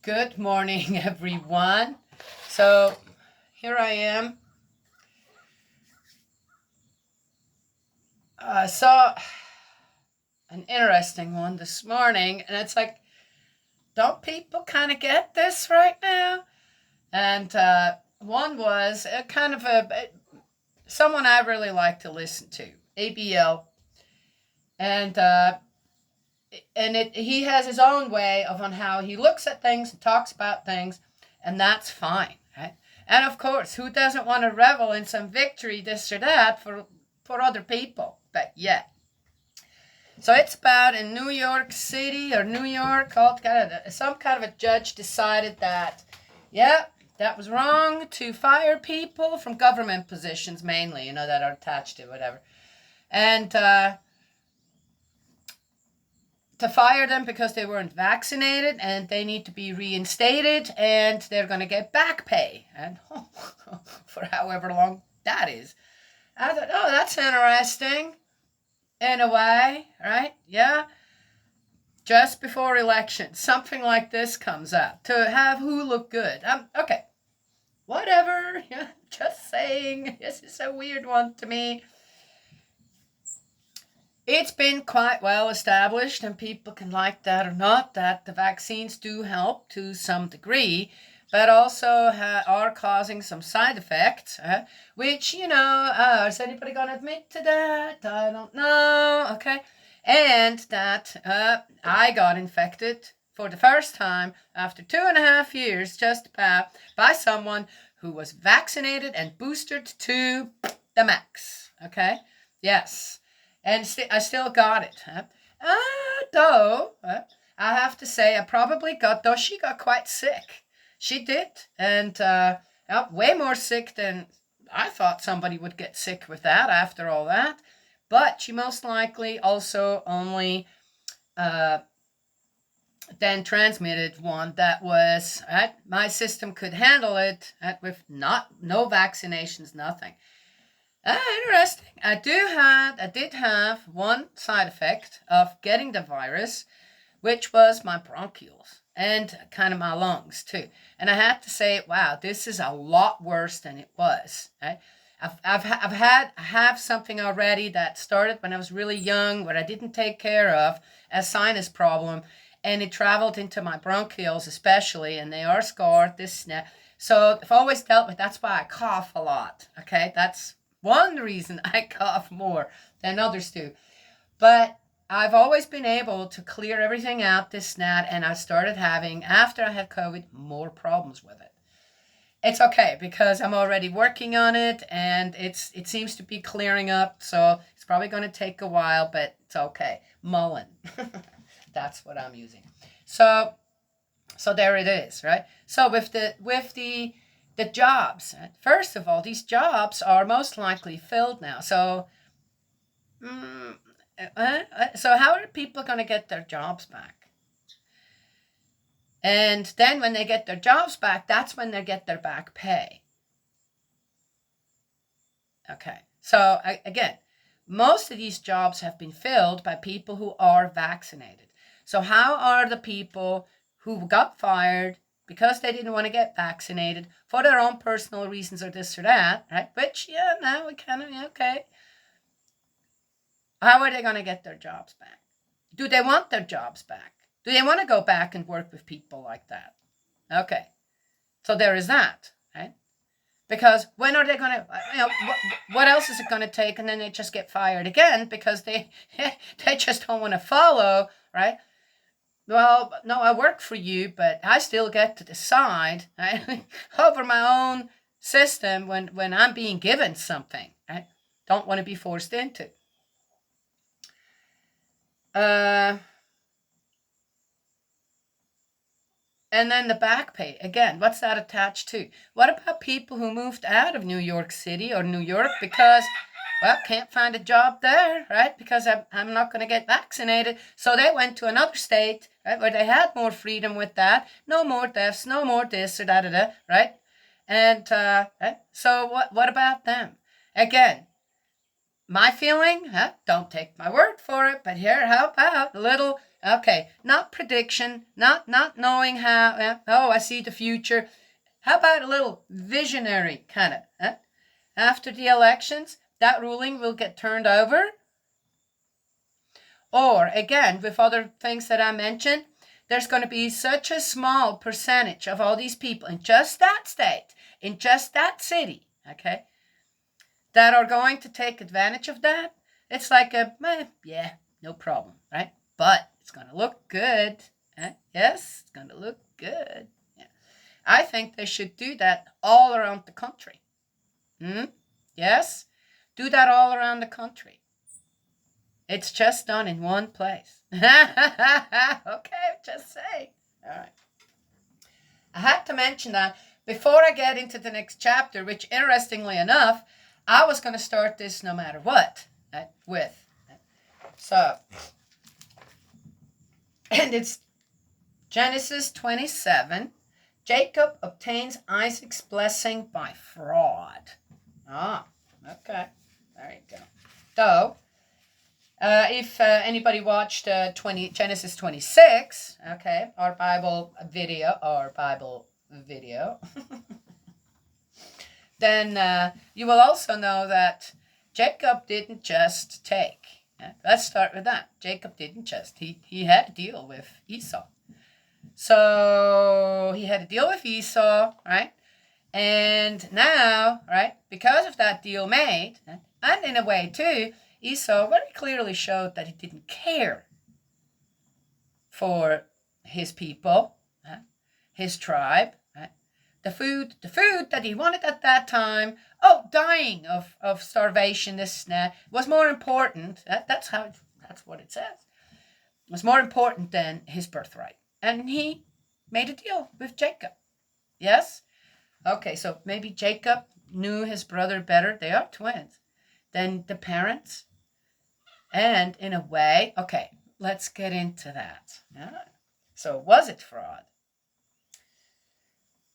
Good morning, everyone. So here I am. I saw an interesting one this morning, and it's like, don't people kind of get this right now? And one was a kind of someone I really like to listen to, ABL, and he has his own way of on how he looks at things and talks about things, and that's fine, right? And of course, who doesn't want to revel in some victory, this or that, for other people? But yeah. So it's about in New York City or New York, some kind of a judge decided that, yeah, that was wrong to fire people from government positions mainly, that are attached to whatever. And to fire them because they weren't vaccinated and they need to be reinstated and they're going to get back pay and for however long that is. I thought, oh, that's interesting in a way, right? Yeah. Just before election, something like this comes up to have who look good. Okay, whatever. Yeah, just saying. This is a weird one to me. It's been quite well established, and people can like that or not, that the vaccines do help to some degree, but also are causing some side effects, which, is anybody going to admit to that? I don't know, okay? And that I got infected for the first time after 2.5 years, just about, by someone who was vaccinated and boosted to the max, okay? Yes. And I still got it. Though, I have to say, though she got quite sick. She did. And way more sick than I thought somebody would get sick with that after all that. But she most likely also only then transmitted one that was, my system could handle it with no vaccinations, nothing. Interesting. I did have one side effect of getting the virus, which was my bronchioles and kind of my lungs too. And I had to say, wow, this is a lot worse than it was. Right? I have something already that started when I was really young, where I didn't take care of, a sinus problem, and it traveled into my bronchioles especially, and they are scarred. So I've always dealt with. That's why I cough a lot. Okay, that's one reason I cough more than others do. But I've always been able to clear everything out, and I started having, after I had COVID, more problems with it. It's okay because I'm already working on it and it seems to be clearing up. So it's probably going to take a while, but it's okay. Mullen. That's what I'm using. So there it is, right? So with the jobs. First of all, these jobs are most likely filled now. So how are people going to get their jobs back? And then when they get their jobs back, that's when they get their back pay. Okay. So again, most of these jobs have been filled by people who are vaccinated. So how are the people who got fired because they didn't want to get vaccinated for their own personal reasons or this or that, right? Which, now we kind of, okay. How are they going to get their jobs back? Do they want their jobs back? Do they want to go back and work with people like that? Okay. So there is that, right? Because when are they going to, what else is it going to take? And then they just get fired again because they just don't want to follow, right? Well, no, I work for you, but I still get to decide, right, over my own system when I'm being given something, right? Don't want to be forced into. And then the back pay, again, what's that attached to? What about people who moved out of New York City or New York because, well, can't find a job there, right? Because I'm not going to get vaccinated. So they went to another state, right, where they had more freedom with that. No more deaths, no more this or that, right? And so what about them? Again, my feeling, don't take my word for it, but here, how about a little Okay, not prediction, not knowing how. Oh, I see the future. How about a little visionary kind of? After the elections, that ruling will get turned over. Or again, with other things that I mentioned, there's going to be such a small percentage of all these people in just that state, in just that city, okay, that are going to take advantage of that. It's like yeah, no problem, right? But it's going to look good. Yes, it's going to look good. Yeah. I think they should do that all around the country. Yes, do that all around the country. It's just done in one place. Okay, just saying. All right. I had to mention that before I get into the next chapter, which interestingly enough, I was going to start this no matter what with. So, and it's Genesis 27. Jacob obtains Isaac's blessing by fraud. Okay. There you go. So, if anybody watched Genesis 26, okay, our Bible video, then you will also know that Jacob didn't just take. Let's start with that. Jacob didn't just. He had a deal with Esau. So he had a deal with Esau, right? And now, right, because of that deal made, and in a way too, Esau very clearly showed that he didn't care for his people, his tribe, the food that he wanted at that time. Dying of starvation, this was more important. That's what it says. It was more important than his birthright, and he made a deal with Jacob. Yes. Okay, so maybe Jacob knew his brother better. They are twins. Than the parents. And in a way, okay, let's get into that. So was it fraud?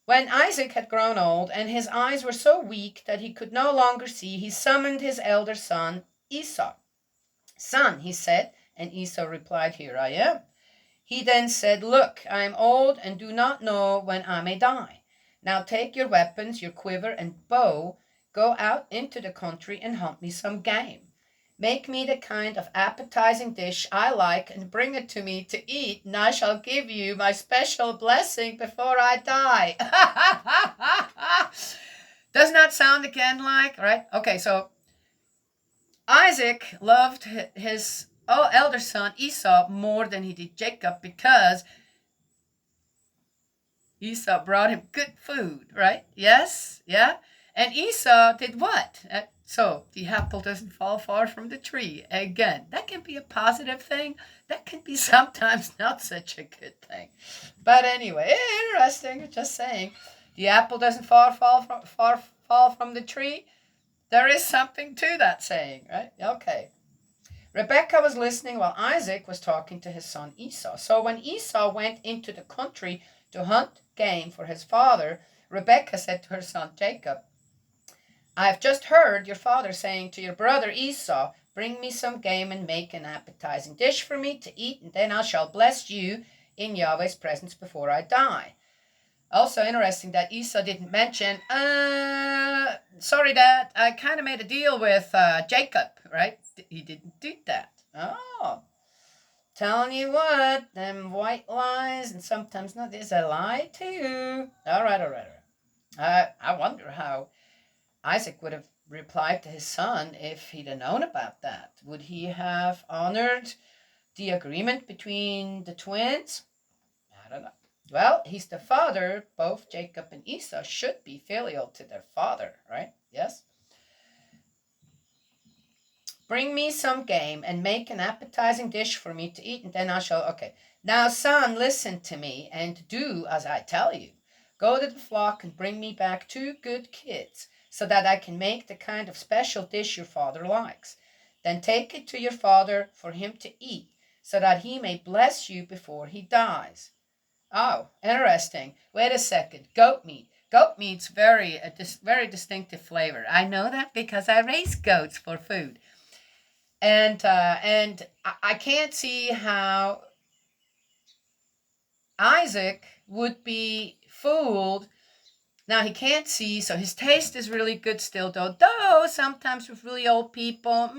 When Isaac had grown old and his eyes were so weak that he could no longer see, he summoned his elder son, Esau. Son, he said, and Esau replied, Here I am. He then said, Look, I am old and do not know when I may die. Now take your weapons, your quiver and bow, go out into the country and hunt me some game. Make me the kind of appetizing dish I like and bring it to me to eat, and I shall give you my special blessing before I die. Doesn't that sound again like, right? Okay, so Isaac loved his elder son Esau more than he did Jacob because Esau brought him good food, right? Yes, yeah. And Esau did what? So the apple doesn't fall far from the tree. Again, that can be a positive thing. That can be sometimes not such a good thing. But anyway, interesting. Just saying, the apple doesn't fall from the tree. There is something to that saying, right? Okay. Rebekah was listening while Isaac was talking to his son Esau. So when Esau went into the country to hunt game for his father, Rebekah said to her son Jacob, I have just heard your father saying to your brother Esau, Bring me some game and make an appetizing dish for me to eat, and then I shall bless you in Yahweh's presence before I die. Also interesting that Esau didn't mention, sorry, Dad, I kind of made a deal with Jacob, right? He didn't do that. Telling you what, them white lies, and sometimes not, is a lie too. All right. I wonder how Isaac would have replied to his son if he'd have known about that. Would he have honored the agreement between the twins? I don't know. Well, he's the father. Both Jacob and Esau should be filial to their father, right? Yes? Bring me some game and make an appetizing dish for me to eat, and then I shall... Okay. Now, son, listen to me and do as I tell you. Go to the flock and bring me back 2 good kids, so that I can make the kind of special dish your father likes. Then take it to your father for him to eat, so that he may bless you before he dies. Oh, interesting. Wait a second. Goat meat. Goat meat's very distinctive flavor. I know that because I raise goats for food. And I can't see how Isaac would be fooled. Now he can't see, so his taste is really good still, though sometimes with really old people,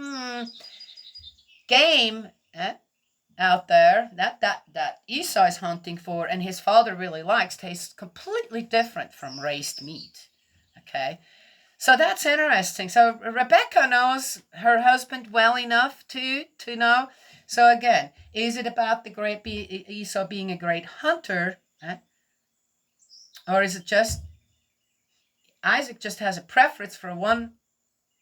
game out there that Esau is hunting for and his father really likes tastes completely different from raised meat. Okay, so that's interesting. So Rebecca knows her husband well enough to know. So again, is it about the great Esau being a great hunter, or is it just Isaac just has a preference for one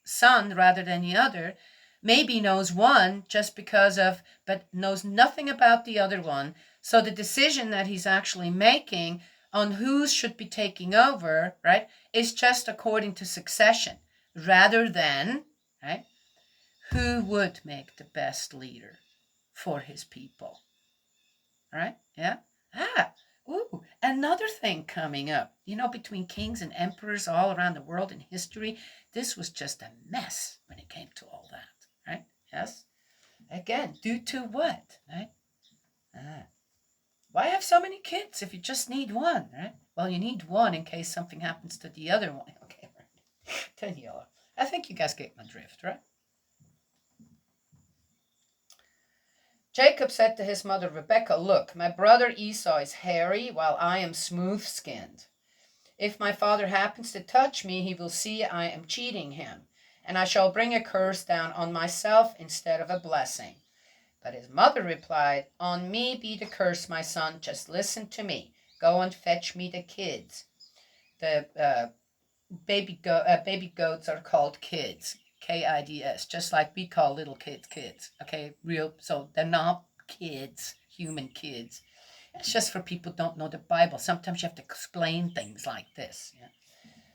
son rather than the other? Maybe knows one just because of, but knows nothing about the other one. So the decision that he's actually making on who should be taking over, right, is just according to succession rather than, right, who would make the best leader for his people. Right? Yeah. Another thing coming up. Between kings and emperors all around the world in history, this was just a mess when it came to all that. Right? Yes. Again, due to what? Right? Why have so many kids if you just need one? Right? Well, you need one in case something happens to the other one. Okay. Right. 10 yellow. I think you guys get my drift, right? Jacob said to his mother Rebekah, "Look, my brother Esau is hairy while I am smooth-skinned. If my father happens to touch me, he will see I am cheating him, and I shall bring a curse down on myself instead of a blessing." But his mother replied, "On me be the curse, my son. Just listen to me. Go and fetch me the kids." The baby goats are called kids. Kids, just like we call little kids. Okay, so they're not kids, human kids. It's just for people who don't know the Bible. Sometimes you have to explain things like this. Yeah?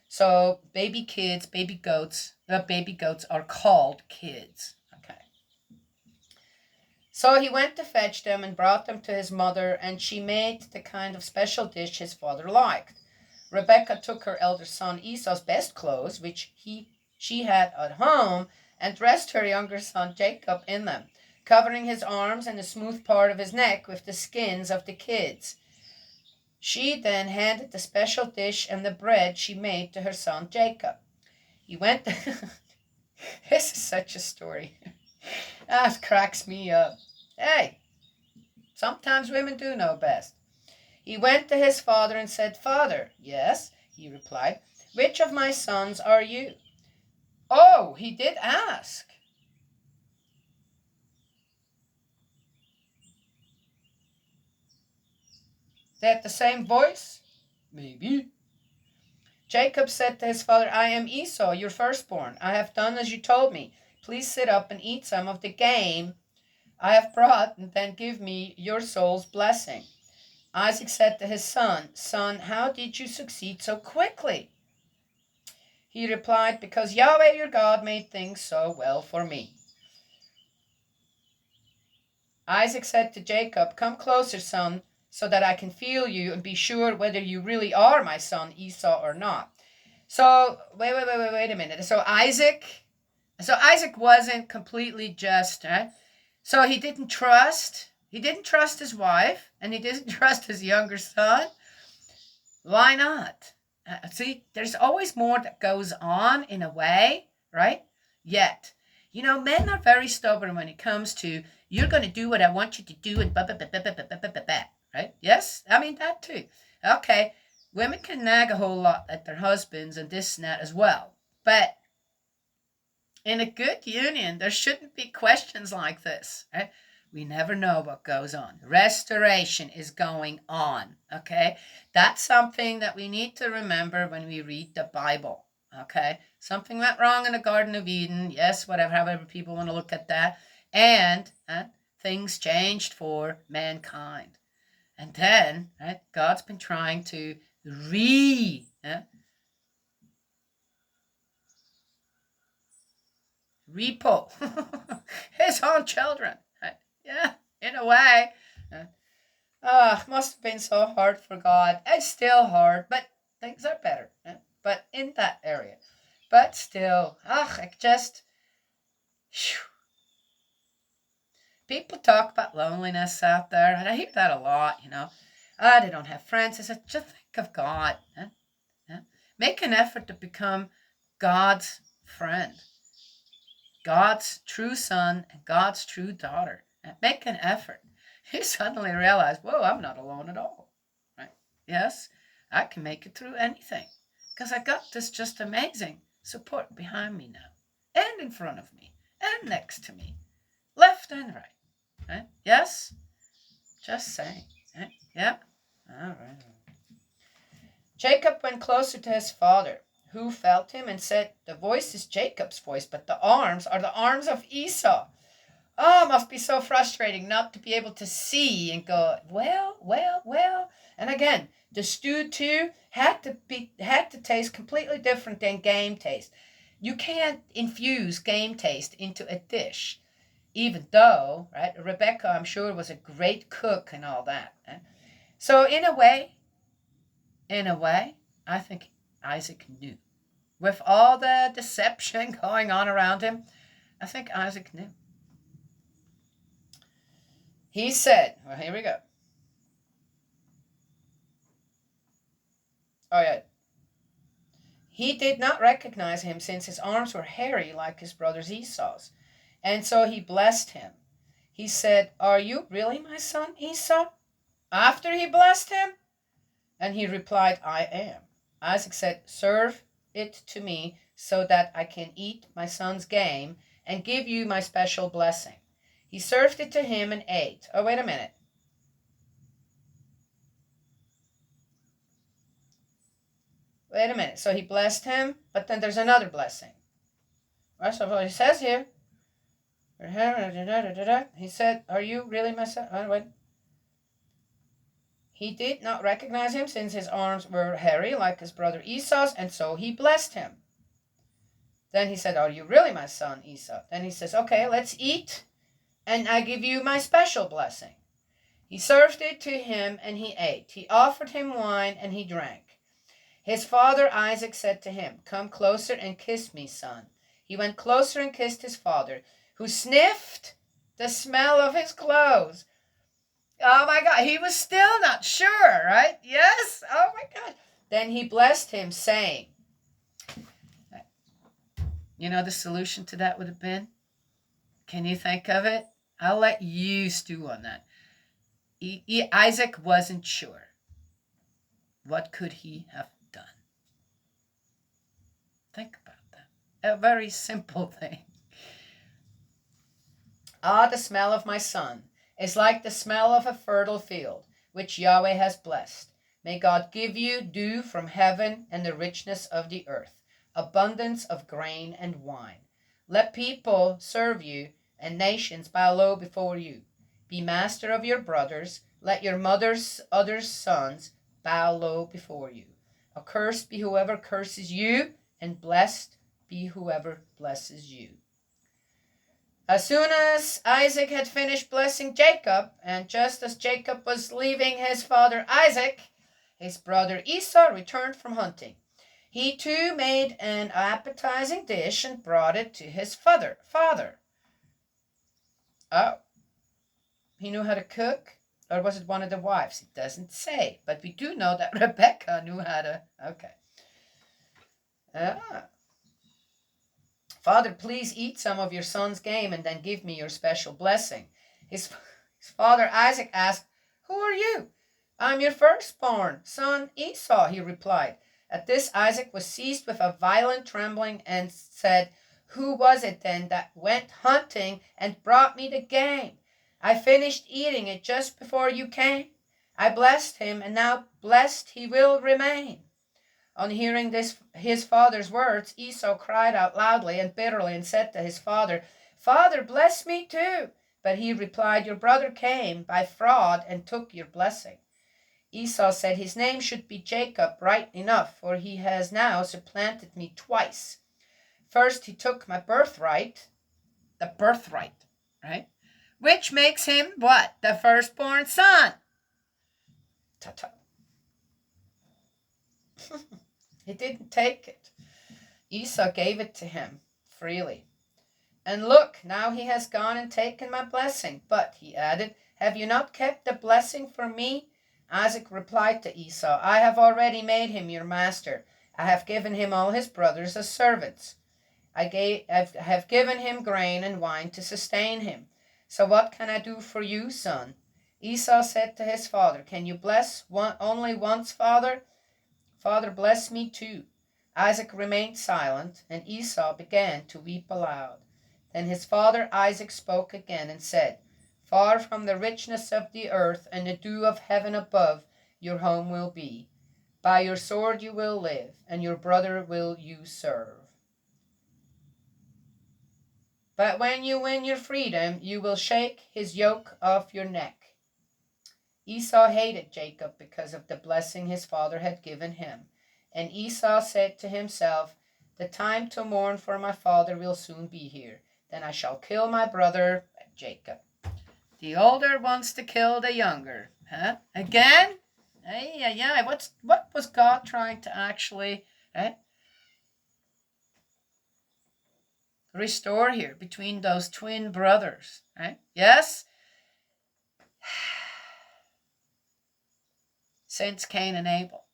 So baby goats are called kids. Okay. So he went to fetch them and brought them to his mother, and she made the kind of special dish his father liked. Rebekah took her elder son Esau's best clothes, which she had at home, and dressed her younger son Jacob in them, covering his arms and the smooth part of his neck with the skins of the kids. She then handed the special dish and the bread she made to her son Jacob. He went. This is such a story. That cracks me up. Hey, sometimes women do know best. He went to his father and said, "Father." "Yes," he replied. "Which of my sons are you?" Oh, he did ask. They had the same voice? Maybe. Jacob said to his father, "I am Esau, your firstborn. I have done as you told me. Please sit up and eat some of the game I have brought, and then give me your soul's blessing." Isaac said to his son, "Son, how did you succeed so quickly?" He replied, "Because Yahweh your God made things so well for me." Isaac said to Jacob, "Come closer, son, so that I can feel you and be sure whether you really are my son Esau or not." So, wait a minute. So Isaac wasn't completely just, right? So he didn't trust his wife, and he didn't trust his younger son. Why not? See, there's always more that goes on in a way, right? Yet, men are very stubborn when it comes to, "You're going to do what I want you to do," and right? Yes, I mean that too. Okay, women can nag a whole lot at their husbands and this and that as well. But in a good union, there shouldn't be questions like this, right? We never know what goes on. Restoration is going on, okay? That's something that we need to remember when we read the Bible, okay? Something went wrong in the Garden of Eden, yes, whatever, however people want to look at that, and things changed for mankind. And then, right, God's been trying to repo his own children. Right? Yeah, in a way. Must have been so hard for God. It's still hard, but things are better. But in that area. But still, I just. Whew. People talk about loneliness out there, and I hear that a lot, They don't have friends. I said, just think of God. Make an effort to become God's friend, God's true son, and God's true daughter. Make an effort. You suddenly realize, whoa, I'm not alone at all. Right? Yes, I can make it through anything because I got this just amazing support behind me now, and in front of me, and next to me, left and right. Right? Yes, just saying. Right? Yeah. All right. Jacob went closer to his father, who felt him and said, the voice is Jacob's voice, but the arms are the arms of Esau. Oh, it must be so frustrating not to be able to see and go, well. And again, the stew too had to taste completely different than game taste. You can't infuse game taste into a dish, even though, right, Rebecca, I'm sure, was a great cook and all that. So in a way, I think Isaac knew. With all the deception going on around him, I think Isaac knew. He said, well, here we go. Oh, yeah. He did not recognize him since his arms were hairy like his brother Esau's. And so he blessed him. He said, are you really my son, Esau? After he blessed him? And he replied, I am. Isaac said, serve it to me so that I can eat my son's game and give you my special blessing. He served it to him and ate. Oh, wait a minute. Wait a minute. So he blessed him, but then there's another blessing. That's what he says here. He said, are you really my son? Oh, wait. He did not recognize him since his arms were hairy like his brother Esau's, and so he blessed him. Then he said, are you really my son, Esau? Then he says, okay, let's eat, and I give you my special blessing. He served it to him, and he ate. He offered him wine, and he drank. His father Isaac said to him, come closer and kiss me, son. He went closer and kissed his father, who sniffed the smell of his clothes. Oh my God, he was still not sure, right? Yes, oh my God. Then he blessed him, saying, you know the solution to that would have been? Can you think of it? I'll let you stew on that. Isaac wasn't sure. What could he have done? Think about that. A very simple thing. Ah, the smell of my son is like the smell of a fertile field, which Yahweh has blessed. May God give you dew from heaven and the richness of the earth, abundance of grain and wine. Let people serve you and nations bow low before you. Be master of your brothers. Let your mother's other sons bow low before you. Accursed be whoever curses you, and blessed be whoever blesses you. As soon as Isaac had finished blessing Jacob, and just as Jacob was leaving his father Isaac, his brother Esau returned from hunting. He too made an appetizing dish and brought it to his father. Oh, he knew how to cook? Or was it one of the wives? It doesn't say, but we do know that Rebecca knew how to. Okay. Father, please eat some of your son's game and then give me your special blessing. His father Isaac asked, who are you? I'm your firstborn son Esau, he replied. At this, Isaac was seized with a violent trembling and said, who was it then that went hunting and brought me the game? I finished eating it just before you came. I blessed him, and now blessed he will remain. On hearing his father's words, Esau cried out loudly and bitterly and said to his father, Father, bless me too. But he replied, your brother came by fraud and took your blessing. Esau said, his name should be Jacob, right enough, for he has now supplanted me twice. First he took my birthright, the birthright, right? Which makes him what? The firstborn son. Ta-ta. He didn't take it. Esau gave it to him freely. And look, now he has gone and taken my blessing. But, he added, have you not kept the blessing for me? Isaac replied to Esau, I have already made him your master. I have given him all his brothers as servants. I have given him grain and wine to sustain him. So what can I do for you, son? Esau said to his father, Can you bless only once, father? Father, bless me too. Isaac remained silent, and Esau began to weep aloud. Then his father Isaac spoke again and said, Far from the richness of the earth and the dew of heaven above, your home will be. By your sword you will live, and your brother will you serve. But when you win your freedom, you will shake his yoke off your neck. Esau hated Jacob because of the blessing his father had given him. And Esau said to himself, The time to mourn for my father will soon be here. Then I shall kill my brother Jacob. The older wants to kill the younger. Huh? Again? Yeah. What was God trying to actually restore here between those twin brothers? Right? Yes? Since Cain and Abel.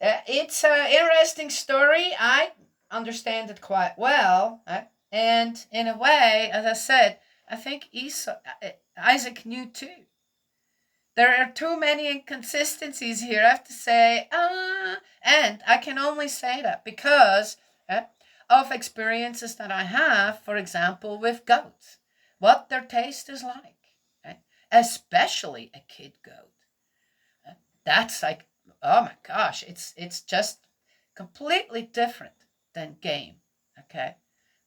It's an interesting story. I understand it quite well. And in a way, as I said, I think Isaac knew too. There are too many inconsistencies here, I have to say. And I can only say that because of experiences that I have, for example, with goats. What their taste is like. Especially a kid goat. That's like, oh my gosh, it's just completely different than game, okay?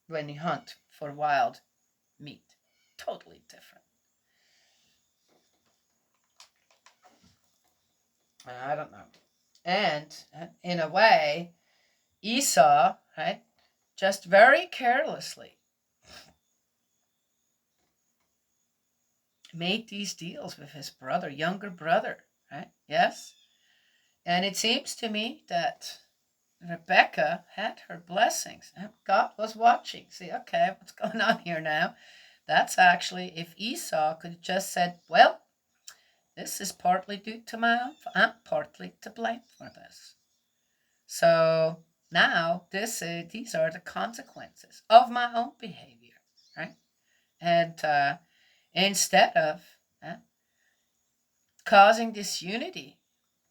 When you hunt for wild meat. Totally different. I don't know. And in a way, Esau, right, just very carelessly made these deals with his brother, younger brother, right? Yes? And it seems to me that Rebecca had her blessings. God was watching. See, okay, what's going on here now? That's actually, if Esau could have just said, well, this is partly due to my own, I'm partly to blame for this. So now these are the consequences of my own behavior, right? And instead of causing disunity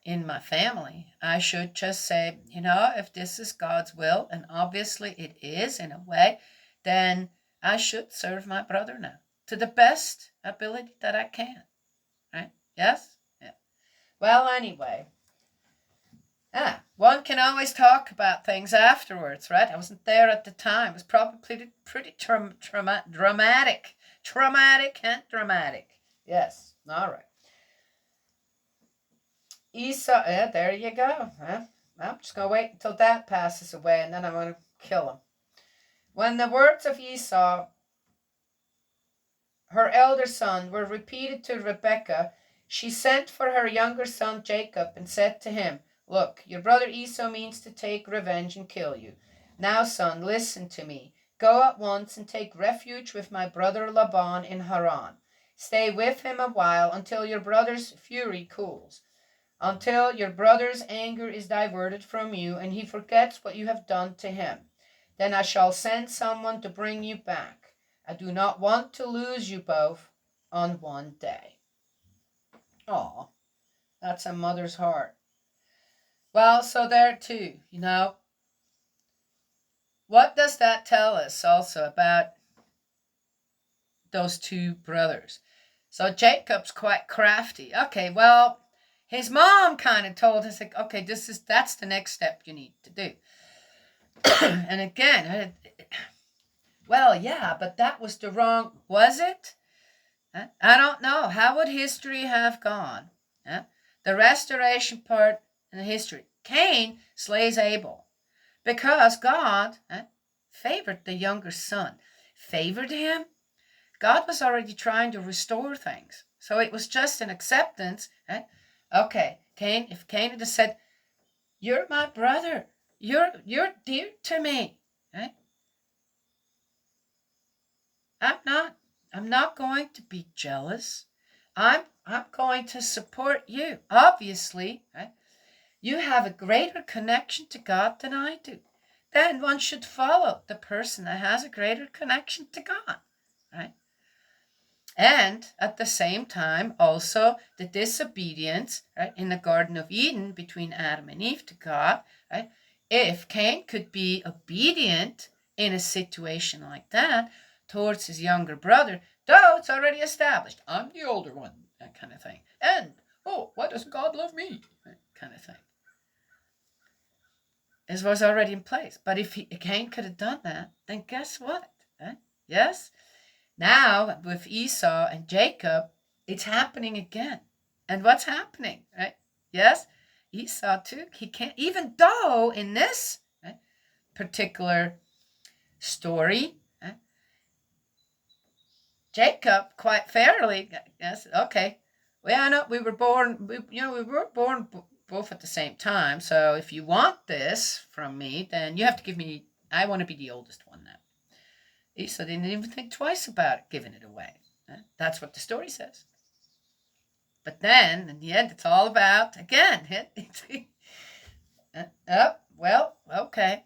in my family, I should just say, if this is God's will, and obviously it is in a way, then I should serve my brother now to the best ability that I can. Right? Yes? Yeah. Well, anyway. One can always talk about things afterwards, right? I wasn't there at the time. It was probably pretty dramatic. Traumatic and dramatic. Yes. All right. Esau, there you go. I'm just going to wait until that passes away, and then I'm going to kill him. When the words of Esau, her elder son, were repeated to Rebekah, she sent for her younger son Jacob and said to him, Look, your brother Esau means to take revenge and kill you. Now, son, listen to me. Go at once and take refuge with my brother Laban in Haran. Stay with him a while until your brother's fury cools, until your brother's anger is diverted from you and he forgets what you have done to him. Then I shall send someone to bring you back. I do not want to lose you both on one day. Aw, that's a mother's heart. Well, so there too, What does that tell us also about those two brothers? So Jacob's quite crafty. Okay, well, his mom kind of told us, like, okay, that's the next step you need to do. And again, well, yeah, but that was the wrong, was it? I don't know. How would history have gone? The restoration part in the history. Cain slays Abel because God favored the younger son. Favored him? God was already trying to restore things. So it was just an acceptance. Okay, if Cain had said, You're my brother. You're dear to me. I'm not going to be jealous. I'm going to support you. Obviously, right? You have a greater connection to God than I do. Then one should follow the person that has a greater connection to God, right? And at the same time, also the disobedience, right, in the Garden of Eden between Adam and Eve to God, right? If Cain could be obedient in a situation like that towards his younger brother, though it's already established, I'm the older one, that kind of thing. And, oh, why doesn't God love me? That kind of thing. It was already in place. But if Cain could have done that, then guess what? Yes? Now, with Esau and Jacob, it's happening again. And what's happening, right? Yes, Esau too. He can't, even though in this particular story, Jacob quite fairly, yes, okay. Well, I know we were born, we were born both at the same time. So if you want this from me, then you have to give me, I want to be the oldest one now. Esau didn't even think twice about giving it away. That's what the story says. But then, in the end, it's all about, again, well, okay.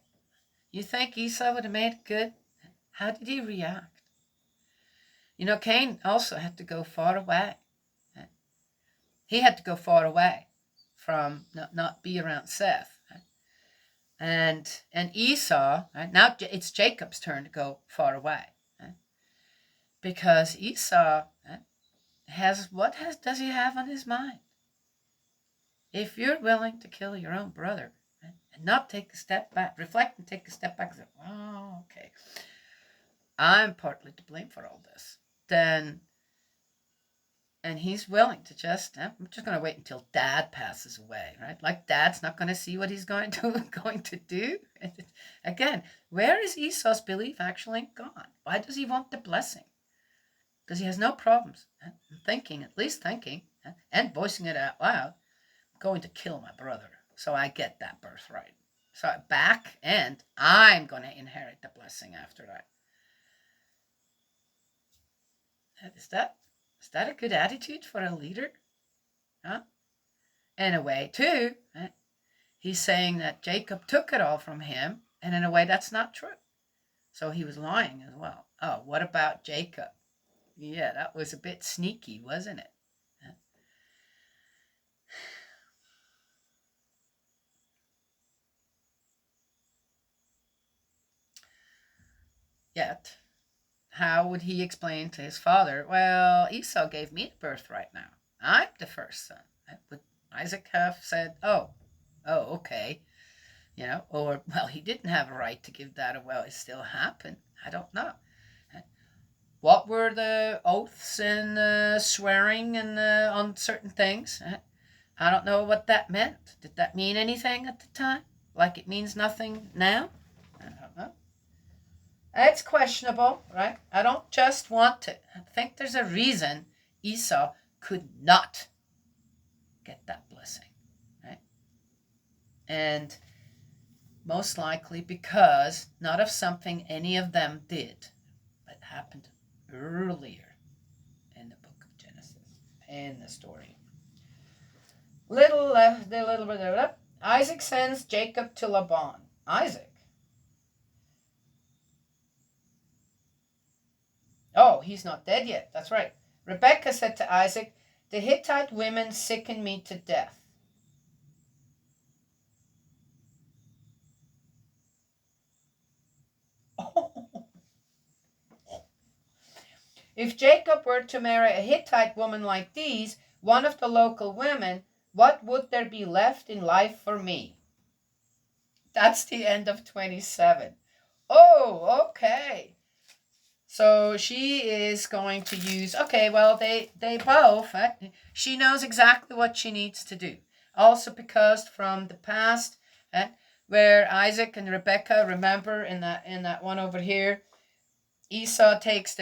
You think Esau would have made it good? How did he react? Cain also had to go far away. He had to go far away from not be around Seth. And Esau, now it's Jacob's turn to go far away. Because Esau does he have on his mind? If you're willing to kill your own brother and not take a step back, reflect and take a step back and say, oh, okay, I'm partly to blame for all this, then, and he's willing to I'm just going to wait until Dad passes away, right? Like Dad's not going to see what he's going to do. Again, where is Esau's belief actually in God? Why does he want the blessing? Because he has no problems thinking, at least thinking, and voicing it out loud, I'm going to kill my brother so I get that birthright. So back, and I'm going to inherit the blessing after that. Is that a good attitude for a leader? Huh? In a way, too, he's saying that Jacob took it all from him, and in a way that's not true. So he was lying as well. Oh, what about Jacob? Yeah, that was a bit sneaky, wasn't it? Yet, how would he explain to his father, well, Esau gave me the birthright now. I'm the first son. Would Isaac have said, oh, okay. Or, well, he didn't have a right to give that away. Well, it still happened. I don't know. What were the oaths and swearing and on certain things? I don't know what that meant. Did that mean anything at the time? Like it means nothing now? I don't know. It's questionable, right? I don't just want to. I think there's a reason Esau could not get that blessing, right? And most likely because not of something any of them did, but happened earlier in the book of Genesis, in the story. Isaac sends Jacob to Laban. Isaac. Oh, he's not dead yet. That's right. Rebekah said to Isaac, the Hittite women sicken me to death. If Jacob were to marry a Hittite woman like these, one of the local women, what would there be left in life for me? That's the end of 27. Oh, okay. So she is going to use, okay, well, they both, she knows exactly what she needs to do. Also because from the past, where Isaac and Rebekah, remember in that one over here, Esau takes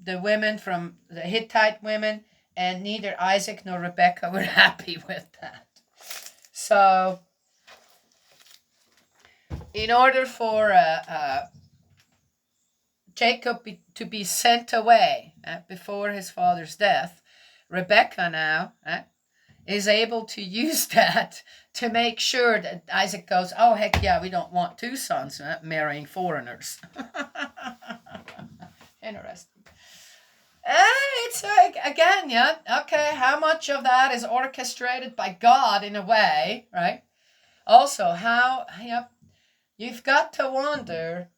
the women from the Hittite women, and neither Isaac nor Rebekah were happy with that. So, in order for Jacob to be sent away before his father's death, Rebecca now is able to use that to make sure that Isaac goes, oh, heck yeah, we don't want two sons marrying foreigners. Interesting. It's like, again, yeah, okay, how much of that is orchestrated by God in a way, right? Also, how, you've got to wonder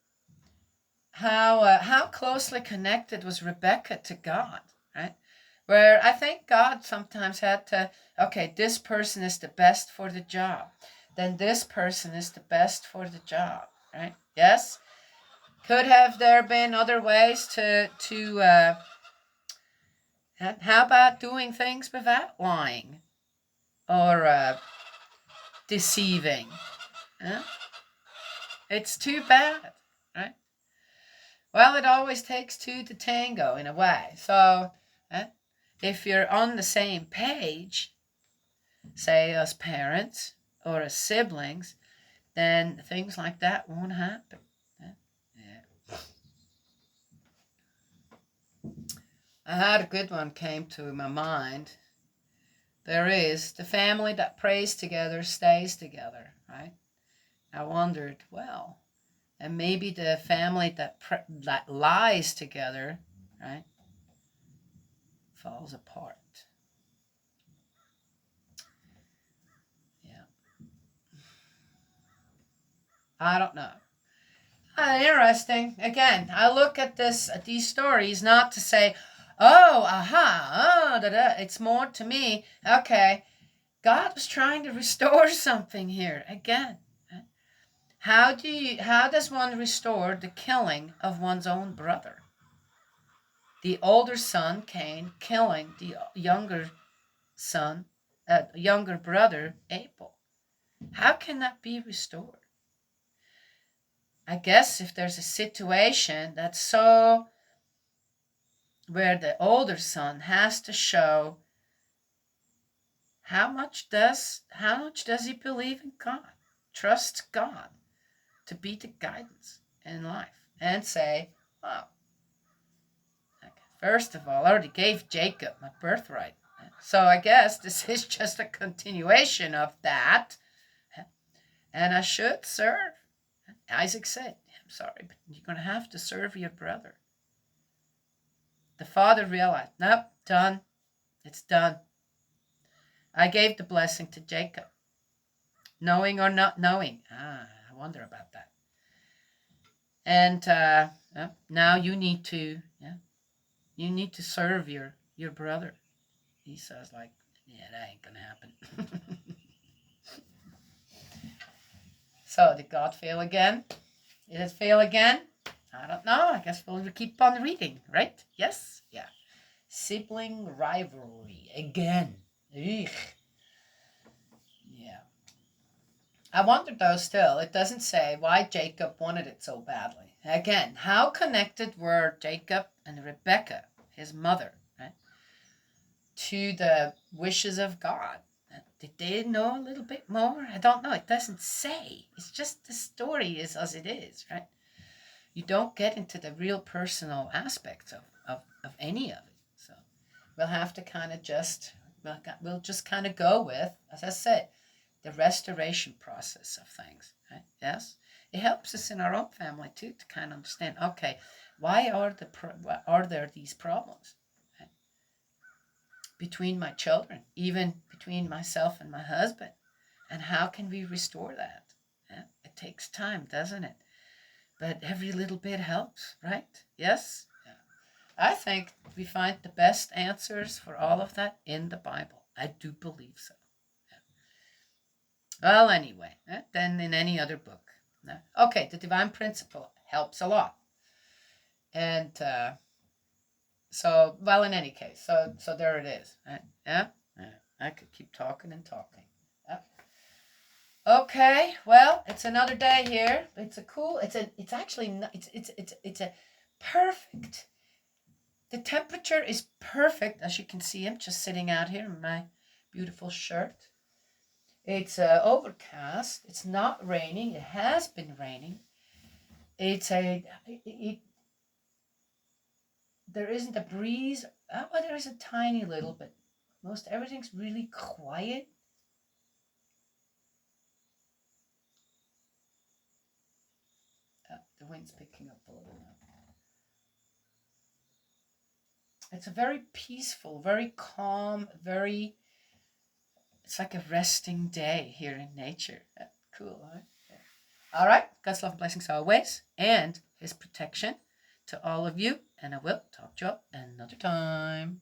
how closely connected was Rebecca to God, right? Where I think God sometimes had to, okay, this person is the best for the job. Then this person is the best for the job, right? Yes? Could have there been other ways to how about doing things without lying or deceiving? It's too bad, right? Well, it always takes two to tango in a way. So if you're on the same page, say as parents or as siblings, then things like that won't happen. Yeah. I had a good one came to my mind. There is the family that prays together stays together, right? I wondered, well, and maybe the family that lies together, right, falls apart. Yeah, I don't know. Interesting. Again, I look at these stories not to say, oh, aha, oh, da, da. It's more to me, okay, God was trying to restore something here again. How does one restore the killing of one's own brother? The older son, Cain, killing the younger son, younger brother, Abel. How can that be restored? I guess if there's a situation that's so where the older son has to show how much does he believe in God, trusts God to be the guidance in life, and say, well, first of all, I already gave Jacob my birthright, so I guess this is just a continuation of that, and I should serve. Isaac said, I'm sorry, but you're going to have to serve your brother. The father realized, nope, done. It's done. I gave the blessing to Jacob. Knowing or not knowing. I wonder about that. And now you need to serve your brother. He says, like, yeah, that ain't going to happen. So did God fail again? Did it fail again? I don't know. I guess we'll keep on reading, right? Yes? Yeah. Sibling rivalry again. Ugh. Yeah. I wonder though still, it doesn't say why Jacob wanted it so badly. Again, how connected were Jacob and Rebecca, his mother, right, to the wishes of God? Did they know a little bit more? I don't know. It doesn't say. It's just the story is as it is, right? You don't get into the real personal aspects of any of it. So we'll have to kind of we'll just kind of go with, as I said, the restoration process of things. Right? Yes, it helps us in our own family too to kind of understand. Okay, why are there these problems right? Between my children, even between myself and my husband, and how can we restore that? Yeah? It takes time, doesn't it? But every little bit helps, right? Yes? Yeah. I think we find the best answers for all of that in the Bible. I do believe so. Yeah. Well, anyway, then in any other book. Okay, the divine principle helps a lot. And so, well, in any case, so there it is. Right? Yeah? I could keep talking and talking. Yeah. Okay, well, it's another day here. It's a perfect. The temperature is perfect, as you can see. I'm just sitting out here in my beautiful shirt. It's overcast. It's not raining. It has been raining. There isn't a breeze. Well, there is a tiny little bit, Most everything's really quiet. The wind's picking up a little now. It's a very peaceful, very calm, it's like a resting day here in nature. Cool, huh? Yeah. All right. God's love and blessings always, and his protection to all of you. And I will talk to you all another time.